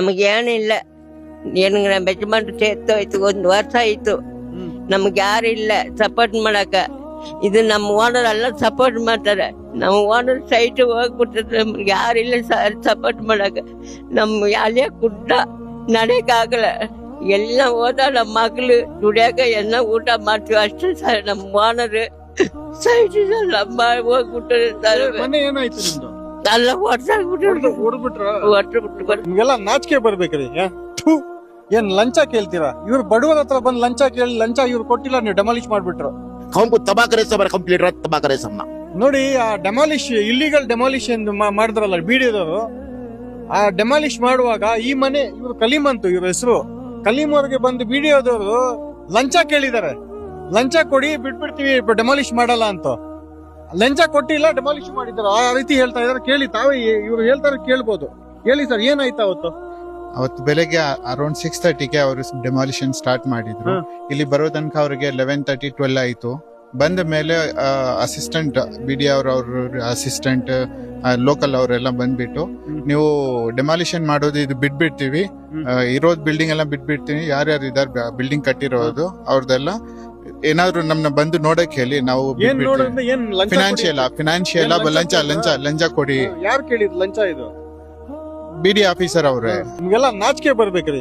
ನಮಗೇನಿಲ್ಲ. ಏನಿಲ್ಲ, ಮೆಜರ್ಮೆಂಟ್ ಸೇರ್ತೋಯ್ತು, 1 ವರ್ಷ ಆಯ್ತು. ನಮ್ಗೆ ಯಾರಿಲ್ಲ ಸಪೋರ್ಟ್ ಮಾಡಕ. ಇದು ನಮ್ಮ ಓನರ್ ಎಲ್ಲ ಸಪೋರ್ಟ್ ಮಾಡ್ತಾರೆ. ನಮ್ಮ ಓನರ್ ಸೈಟ್ ಹೋಗ್ಬಿಟ್ಟಿದ್ರೆ ನಮ್ಗೆ ಯಾರಿಲ್ಲ ಸಪೋರ್ಟ್ ಮಾಡಕ. ನಮ್ಮ ಅಲ್ಲೇ ಕುಟ್ಟ ನಡೆಯಕ್ಕಾಗಲ್ಲ. ಎಲ್ಲ ಹೋದ ನಮ್ಮ ಮಕ್ಳು ದುಡಿಯಾಕ ಎಲ್ಲ ಊಟ ಮಾಡ್ತೀವಿ ಅಷ್ಟೇ ಸರ್. ನಮ್ಮ ಓನರ್ ಸೈಟ್ ನಮ್ಮ ಹೋಗ್ಬಿಟ್ಟಿರ್ತಾರೆ. ಎಲ್ಲ ನಿಮ್ಗೆಲ್ಲ ನಾಚಿಕೆ ಬರ್ಬೇಕ್ರಿ. ಏನ್ ಲಂಚ ಕೇಳ್ತೀರಾ? ಇವ್ರು ಬಡವರ ಹತ್ರ ಬಂದ್ ಲಂಚ ಕೇಳಿ ಲಂಚ ಇವ್ರು ಕೊಟ್ಟಿಲ್ಲ, ನೀವು ಡೆಮಾಲಿಷ್ ಮಾಡ್ಬಿಟ್ರು. ನೋಡಿ, ಆ ಡೆಮಾಲಿಷ್ ಇಲ್ಲಿಗಲ್ ಡೆಮಾಲಿಷನ್ ಮಾಡಿದ್ರಲ್ಲ ಬಿಡಿದವರು, ಆ ಡೆಮಾಲಿಷ್ ಮಾಡುವಾಗ ಈ ಮನೆ ಇವ್ರು ಕಲೀಮ್ ಅಂತು ಇವ್ರ ಹೆಸರು. ಕಲೀಮ್ ಅವ್ರಿಗೆ ಬಂದು ಬಿಡಿಯೋದವರು ಲಂಚ ಕೇಳಿದಾರೆ. ಲಂಚ ಕೊಡಿ ಬಿಟ್ಬಿಡ್ತೀವಿ, ಡೆಮಾಲಿಷ್ ಮಾಡಲ್ಲ ಅಂತ. ಲಂಚ ಕೊಟ್ಟಿಲ್ಲ, ಡೆಮಾಲಿಷ್ ಮಾಡಿದ್ದಾರೆ. ಆ ರೀತಿ ಹೇಳ್ತಾ ಇದಾರೆ. ಕೇಳಿ, ತಾವೇ ಇವ್ರು ಹೇಳ್ತಾರೆ, ಕೇಳ್ಬೋದು. ಹೇಳಿ ಸರ್, ಏನಾಯ್ತು ಅವತ್ತು ಬೆಳಗ್ಗೆ ಅರೌಂಡ್ 6:30ಗೆ ಅವರು ಡೆಮಾಲಿಷನ್ ಸ್ಟಾರ್ಟ್ ಮಾಡಿದ್ರು. ಇಲ್ಲಿ ಬರೋ ತನಕ ಅವ್ರಿಗೆ 11:30, 12 ಆಯ್ತು. ಬಂದ ಮೇಲೆ ಅಸಿಸ್ಟೆಂಟ್ BD ಅವ್ರ ಅಸಿಸ್ಟೆಂಟ್ ಲೋಕಲ್ ಅವರೆಲ್ಲ ಬಂದ್ಬಿಟ್ಟು, ನೀವು ಡೆಮಾಲಿಷನ್ ಮಾಡೋದು ಇದು ಬಿಟ್ಬಿಡ್ತೀವಿ, ಇರೋದ್ ಬಿಲ್ಡಿಂಗ್ ಎಲ್ಲ ಬಿಟ್ಬಿಡ್ತೀವಿ, ಯಾರ್ಯಾರು ಇದಾರೆ ಬಿಲ್ಡಿಂಗ್ ಕಟ್ಟಿರೋದು ಅವ್ರದೆಲ್ಲ ಏನಾದ್ರು ನಮ್ನ ಬಂದು ನೋಡಕ್ ಹೇಳಿ, ನಾವು ಫಿನಾನ್ಷಿಯಲ್ ಲಂಚ ಕೊಡಿ. ಯಾರು ಕೇಳಿದ್ ಲಂಚ? ಇದು BD ಆಫೀಸರ್ ಅವ್ರೆ. ನಿಮ್ಗೆಲ್ಲ ನಾಚಿಕೆ ಬರ್ಬೇಕ್ರಿ.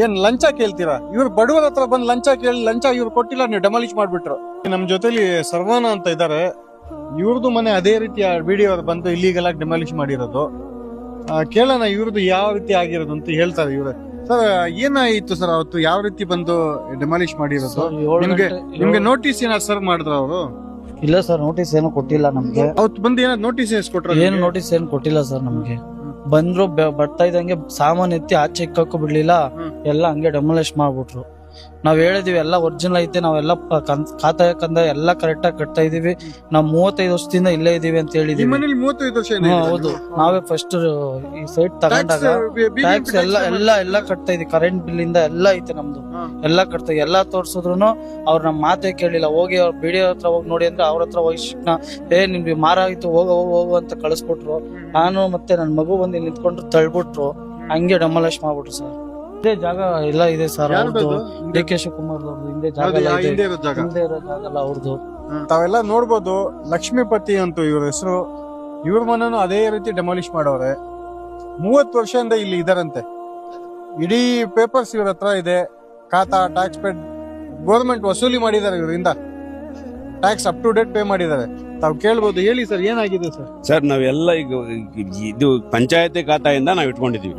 ಏನ್ ಲಂಚ ಕೇಳ್ತೀರಾ? ಇವ್ರು ಬಡವರ ಹತ್ರ ಬಂದ್ ಲಂಚ ಕೇಳಿ ಲಂಚ ಇವ್ರು ಕೊಟ್ಟಿಲ್ಲ, ನೀವು ಡೆಮಾಲಿಷ್ ಮಾಡ್ಬಿಟ್ರು. ನಮ್ ಜೊತೆಲಿ ಸರ್ವಾನ ಅಂತ ಇದಾರೆ. ಇವ್ರದ್ದು ಮನೆ ಅದೇ ರೀತಿ BD ಅವ್ರು ಬಂದು ಇಲ್ಲಿಗೆಲ್ಲ ಡೆಮಾಲಿಷ್ ಮಾಡಿರೋದು. ಕೇಳೋಣ ಇವ್ರದ್ದು ಯಾವ ರೀತಿ ಆಗಿರೋದು ಅಂತ ಹೇಳ್ತಾರೆ ಇವ್ರೆ. ಸರ್, ಏನಾಯ್ತು ಸರ್ ಅವತ್ತು? ಯಾವ ರೀತಿ ಬಂದು ಡೆಮಾಲಿಷ್ ಮಾಡಿರೋದು? ನಿಮ್ಗೆ ನೋಟಿಸ್ ಏನಾದ್ರು ಸರ್ವ್ ಮಾಡಿದ್ರ ಅವರು? ಇಲ್ಲ ಸರ್, ನೋಟಿಸ್ ಏನು ಕೊಟ್ಟಿಲ್ಲ ನಮ್ಗೆ. ಅವತ್ತು ಬಂದು ಏನಾದ್ರು ನೋಟಿಸ್ ಕೊಟ್ರ? ಏನು ನೋಟಿಸ್ ಏನು ಕೊಟ್ಟಿಲ್ಲ ಸರ್ ನಮ್ಗೆ. ಬಂದ್ರು ಬರ್ತಾ ಇದ್ದಂಗೆ ಸಾಮಾನ್ ಎತ್ತಿ ಆಚೆ ಇಕ್ಕಕ್ಕೂ ಬಿಡ್ಲಿಲ್ಲ, ಎಲ್ಲ ಹಂಗೆ ಡೆಮಾಲಿಷ್ ಮಾಡ್ಬಿಟ್ರು. ನಾವ್ ಹೇಳಿದೀವಿ ಎಲ್ಲ ಒರಿಜಿನಲ್ ಐತೆ, ನಾವೆಲ್ಲ ಖಾತಾ ಕಂದ ಎಲ್ಲ ಕರೆಕ್ಟ್ ಆಗಿ ಕಟ್ತಾ ಇದೀವಿ, ನಾವ್ 35 ವರ್ಷದಿಂದ ಇಲ್ಲೇ ಇದೀವಿ ಅಂತ ಹೇಳಿದೀವಿ. 35 ವರ್ಷ? ಹೌದು, ನಾವೇ ಫಸ್ಟ್ ಈ ಸೈಟ್ ತಗೊಂಡಾಗ ಟ್ಯಾಕ್ಸ್ ಎಲ್ಲ ಕಟ್ತಾ ಇದೀವಿ. ಕರೆಂಟ್ ಬಿಲ್ ಇಂದ ಎಲ್ಲ ಐತೆ ನಮ್ದು, ಎಲ್ಲ ಕಟ್ತಾ ಎಲ್ಲ ತೋರ್ಸಿದ್ರು ಅವ್ರು ನಮ್ ಮಾತೇ ಕೇಳಿಲ್ಲ. ಹೋಗಿ ಅವ್ರ BD ಹತ್ರ ಹೋಗಿ ನೋಡಿ ಅಂದ್ರೆ ಅವ್ರ ಹತ್ರ ಹೋಗಿ ನಿಮ್ಗೆ ಮಾರ ಆಯ್ತು, ಹೋಗು ಅಂತ ಕಳಿಸ್ಕೊಟ್ರು. ನಾನು ಮತ್ತೆ ನನ್ ಮಗು ಬಂದು ಇಲ್ಲಿ ನಿಂತ್ಕೊಂಡ್ರು, ತಳ್ಬಿಟ್ರು, ಹಂಗೆ ಡೆಮಾಲಿಷ್ ಮಾಡ್ಬಿಟ್ರು ಸರ್. ಹಿಂದೆ ಜಾಗ ಎಲ್ಲ ಇದೆ ಸರ್ ಅವ್ರದ್ದು, DK ಶಿವಕುಮಾರ್ ಅವ್ರದ್ದು ಹಿಂದೆ ಜಾಗ ಹಿಂದೆ ಇರೋ ಜಾಗ ಎಲ್ಲ ಅವ್ರದ್ದು. ತಾವೆಲ್ಲ ನೋಡ್ಬೋದು, ಲಕ್ಷ್ಮೀಪತಿ ಅಂತೂ ಇವ್ರ ಹೆಸರು. ಇವ್ರ ಮನೇನು ಅದೇ ರೀತಿ ಡೆಮಾಲಿಷ್ ಮಾಡವ್ರೆ. 30 ವರ್ಷದಿಂದ ಇಲ್ಲಿ ಇದಾರಂತೆ. ಇಡೀ ಪೇಪರ್ಸ್ ಇವ್ರ ಹತ್ರ ಇದೆ. ಖಾತಾ, ಟ್ಯಾಕ್ಸ್ ಪೇಡ್, ಗೌರ್ಮೆಂಟ್ ವಸೂಲಿ ಮಾಡಿದ್ದಾರೆ ಇವರಿಂದ. Tax up to date pay ಮಾಡಿದ್ದಾರೆ. ತಾವು ಕೇಳ್ಬೋದು. ಹೇಳಿ ಸರ್, ಏನಾಗಿದೆ ಸರ್? ಸರ್, ನಾವೆಲ್ಲ ಈಗ ಇದು ಪಂಚಾಯತಿ ಖಾತೆಯಿಂದ ನಾವು ಇಟ್ಕೊಂಡಿದೀವಿ.